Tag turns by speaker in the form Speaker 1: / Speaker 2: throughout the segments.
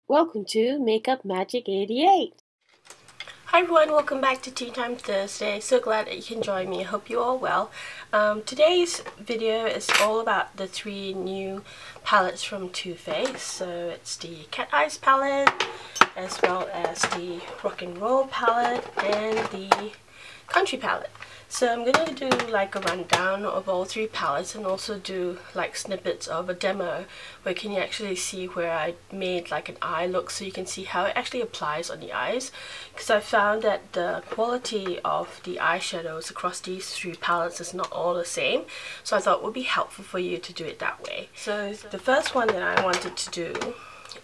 Speaker 1: Welcome to Makeup Magic 88.
Speaker 2: Hi everyone, welcome back to Teatime Thursday. So glad that you can join me. I hope you're all well. Today's video is all about the three new palettes from Too Faced. So it's the Cat Eyes palette, as well as the Rock and Roll palette, and the Country palette. So I'm going to do like a rundown of all three palettes and also do like snippets of a demo where can you actually see where I made like an eye look, so you can see how it actually applies on the eyes, because I found that the quality of the eyeshadows across these three palettes is not all the same, so I thought it would be helpful for you to do it that way. So the first one that I wanted to do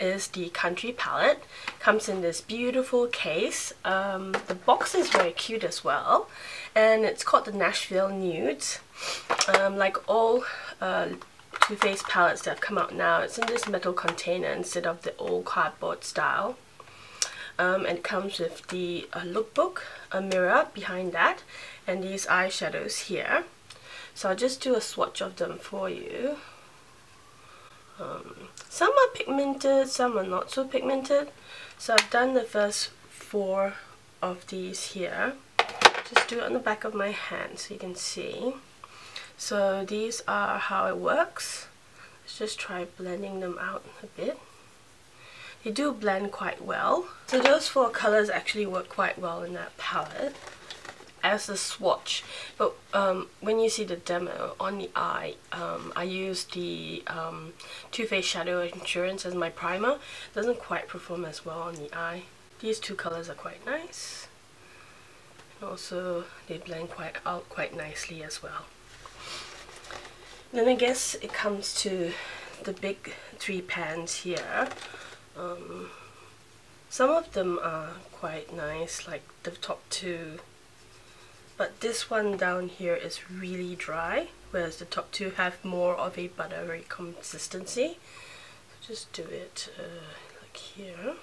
Speaker 2: is the Country palette. Comes in this beautiful case. The box is very cute as well, and it's called the Nashville Nudes. Like all Too Faced palettes that have come out now, it's in this metal container instead of the old cardboard style. And it comes with the lookbook, a mirror behind that, and these eyeshadows here. So I'll just do a swatch of them for you. Some are pigmented, some are not so pigmented. So I've done the first four of these here. Just do it on the back of my hand so you can see. So these are how it works. Let's just try blending them out a bit. They do blend quite well. So those four colors actually work quite well in that palette as a swatch, but when you see the demo on the eye, I used the Too Faced Shadow Insurance as my primer. It doesn't quite perform as well on the eye. These two colors are quite nice, and also they blend quite nicely as well. Then I guess it comes to the big three pans here. Some of them are quite nice, like the top two. But this one down here is really dry, whereas the top two have more of a buttery consistency. So just do it like here.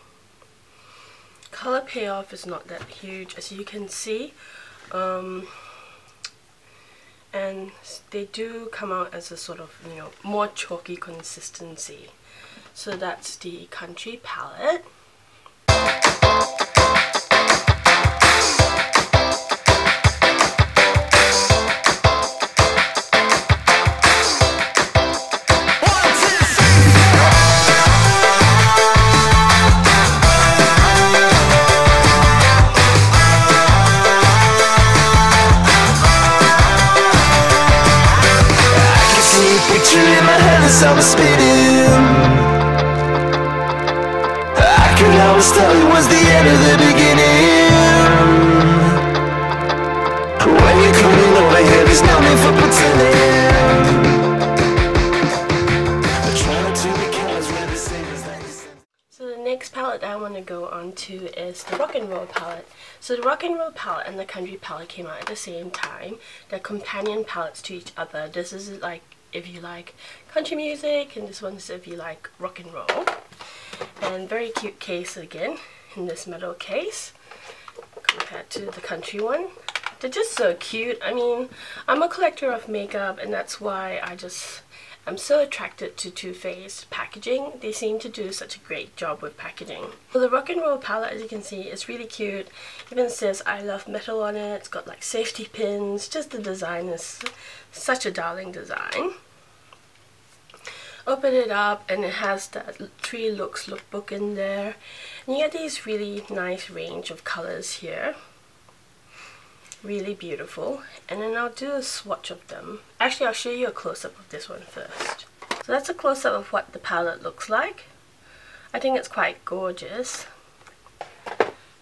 Speaker 2: Color payoff is not that huge, as you can see. And they do come out as a sort of, more chalky consistency. So that's the Country palette.
Speaker 3: I was spinning. I could always tell it was the end of the beginning. When you're coming over here, there's no need for pretending. Trying to be careless when the same as that.
Speaker 2: So the next palette I want to go on to is the Rock and Roll palette. So the Rock and Roll palette and the Country palette came out at the same time. They're companion palettes to each other. This is like if you like country music, and this one's if you like rock and roll. And very cute case again, in this metal case compared to the country one. They're just so cute. I mean, I'm a collector of makeup, and that's why I'm so attracted to Too Faced packaging. They seem to do such a great job with packaging. So the Rock and Roll palette, as you can see, is really cute. Even says I love metal on it. It's got like safety pins. Just the design is such a darling design. Open it up, and it has that Three Looks lookbook in there. And you get these really nice range of colors here. Really beautiful. And then I'll do a swatch of them. Actually, I'll show you a close-up of this one first. So that's a close-up of what the palette looks like. I think it's quite gorgeous.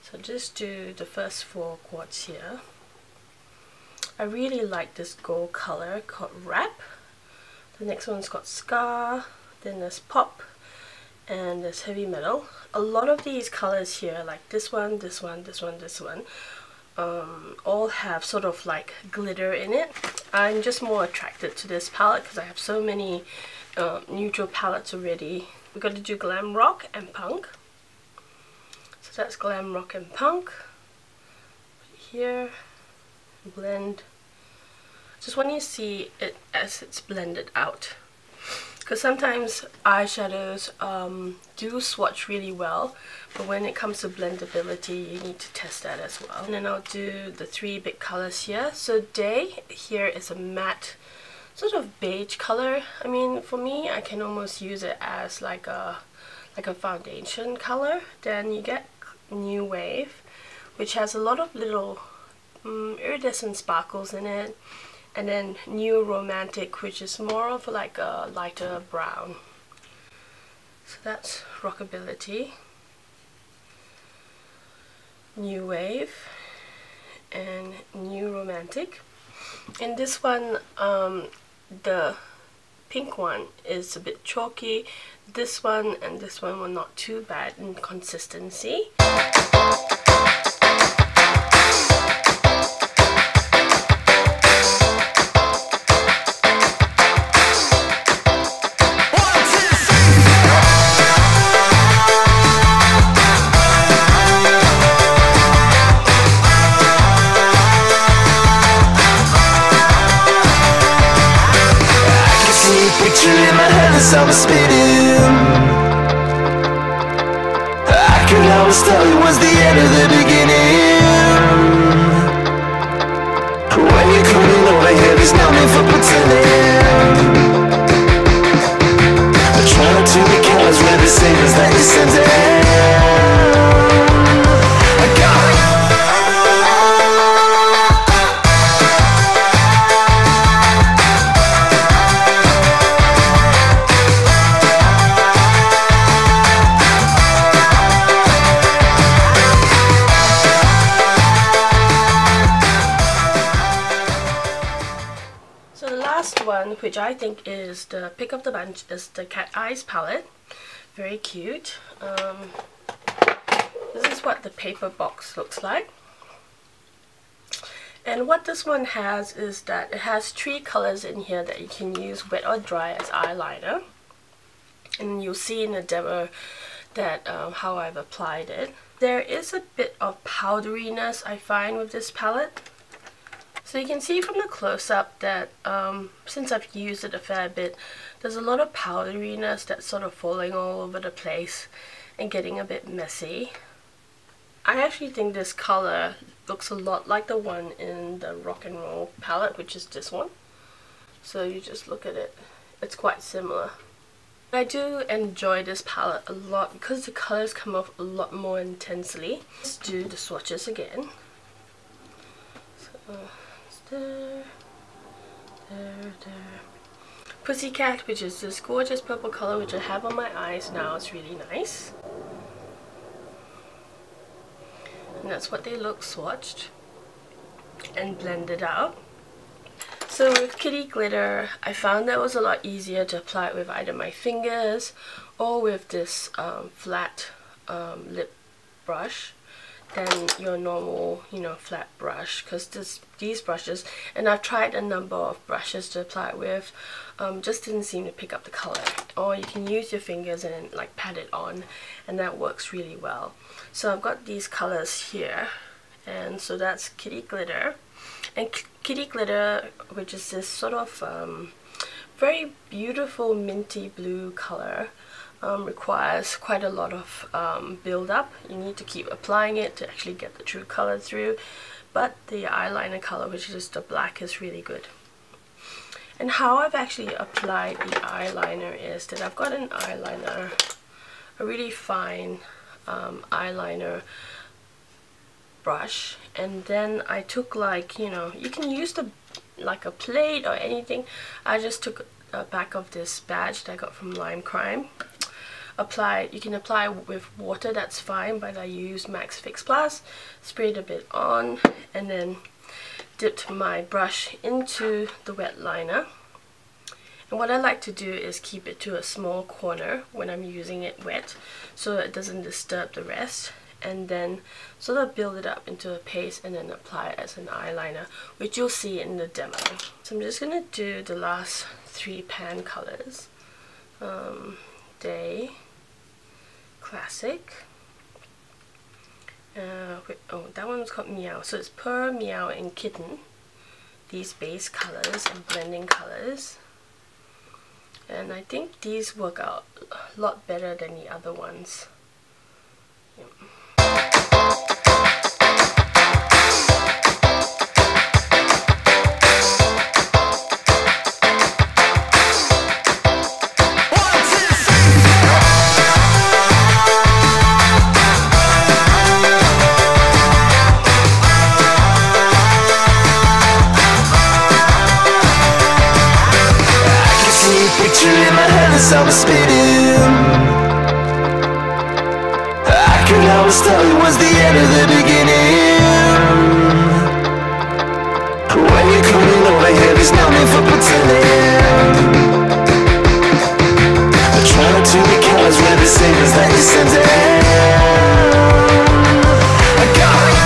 Speaker 2: So just do the first four quarts here. I really like this gold color called Wrap. The next one's got Scar, then there's Pop, and there's Heavy Metal. A lot of these colors here, like this one, this one, this one, this one, all have sort of like glitter in it. I'm just more attracted to this palette because I have so many neutral palettes already. We're going to do Glam Rock and Punk. So that's Glam Rock and Punk. Here, blend. Just want you to see it as it's blended out. because sometimes eyeshadows do swatch really well, but when it comes to blendability you need to test that as well. And then I'll do the three big colors here. So Day here is a matte sort of beige color. I mean, for me, I can almost use it as like a foundation color. Then you get New Wave, which has a lot of little iridescent sparkles in it. And then New Romantic, which is more of like a lighter brown. So that's Rockability, New Wave, and New Romantic. And this one, the pink one is a bit chalky. This one and this one were not too bad in consistency.
Speaker 3: In my head as I was spinning, I could always tell it was the end of the beginning. When you're coming over here, there's no need for pretending. I try not to be careless with the signals that you're sending. I got it.
Speaker 2: One, which I think is the pick of the bunch, is the Cat Eyes palette. Very cute. This is what the paper box looks like. And what this one has is that it has three colors in here that you can use wet or dry as eyeliner. And you'll see in the demo that how I've applied it. There is a bit of powderiness I find with this palette. So you can see from the close-up that since I've used it a fair bit, there's a lot of powderiness that's sort of falling all over the place and getting a bit messy. I actually think this color looks a lot like the one in the Rock and Roll palette, which is this one. So you just look at it, it's quite similar. I do enjoy this palette a lot because the colors come off a lot more intensely. Let's do the swatches again. So, there. Pussycat, which is this gorgeous purple color which I have on my eyes now. It's really nice. And that's what they look swatched and blended out. So with Kitty Glitter, I found that it was a lot easier to apply it with either my fingers or with this flat lip brush than your normal, flat brush, because these brushes, and I've tried a number of brushes to apply it with, just didn't seem to pick up the color. Or you can use your fingers and then like pat it on, and that works really well. So I've got these colors here, and so that's Kitty Glitter. And Kitty Glitter, which is this sort of very beautiful minty blue color, requires quite a lot of build up. You need to keep applying it to actually get the true color through, but the eyeliner color, which is the black, is really good. And how I've actually applied the eyeliner is that I've got an eyeliner, a really fine eyeliner brush, and then I took like, you can use like a plate or anything. I just took a back of this badge that I got from Lime Crime. You can apply with water, that's fine, but I used Max Fix Plus, sprayed a bit on, and then dipped my brush into the wet liner. And what I like to do is keep it to a small corner when I'm using it wet, so it doesn't disturb the rest, and then sort of build it up into a paste and then apply it as an eyeliner, which you'll see in the demo. So I'm just going to do the last three pan colors. Day, Classic, that one's called Meow, so it's Purr, Meow, and Kitten, these base colors and blending colors. and I think these work out a lot better than the other ones. Yep.
Speaker 3: In my head as I was spinning, I could always tell it was the end of the beginning. When you're coming over here, there's no need for pretending. I try not to be careless with the signals that you're sending. I got it.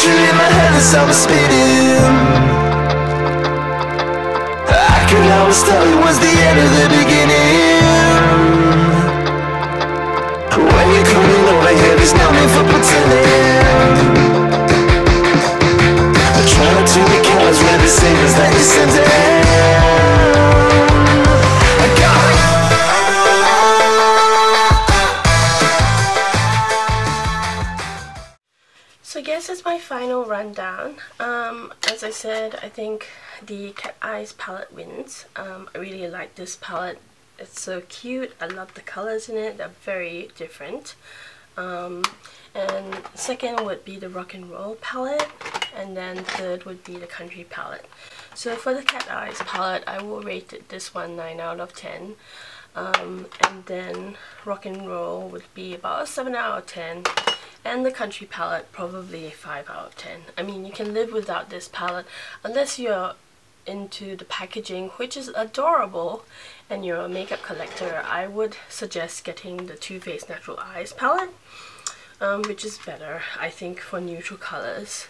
Speaker 3: In my head as I was spinning, I could always tell it was the end of the beginning. When you're coming over here, there's no need for pretending. I try not to be careless with the signals that you're sending. I got it.
Speaker 2: So I guess that's my final rundown. As I said, I think the Cat Eyes palette wins. I really like this palette. It's so cute. I love the colors in it. They're very different. And second would be the Rock and Roll palette, and then third would be the Country palette. So for the Cat Eyes palette, I will rate this one 9 out of 10. And then Rock and Roll would be about a 7 out of 10. And the Country palette, probably a 5 out of 10. I mean, you can live without this palette unless you're into the packaging, which is adorable, and you're a makeup collector. I would suggest getting the Too Faced Natural Eyes palette, which is better, I think, for neutral colors.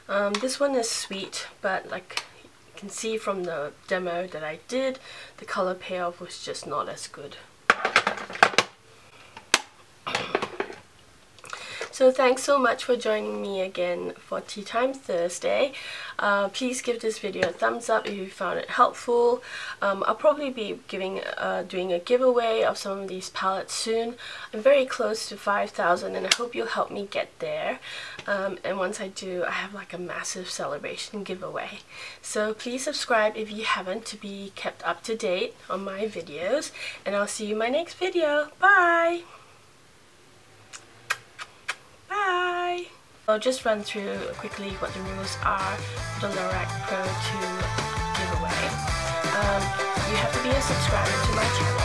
Speaker 2: This one is sweet, but like you can see from the demo that I did, the color payoff was just not as good. So thanks so much for joining me again for Tea Time Thursday. Please give this video a thumbs up if you found it helpful. I'll probably be doing a giveaway of some of these palettes soon. I'm very close to 5,000 and I hope you'll help me get there. And once I do, I have like a massive celebration giveaway. So please subscribe if you haven't to be kept up to date on my videos. And I'll see you in my next video. Bye! Bye! I'll just run through quickly what the rules are for the Lorac Pro 2 giveaway. You have to be a subscriber to my channel.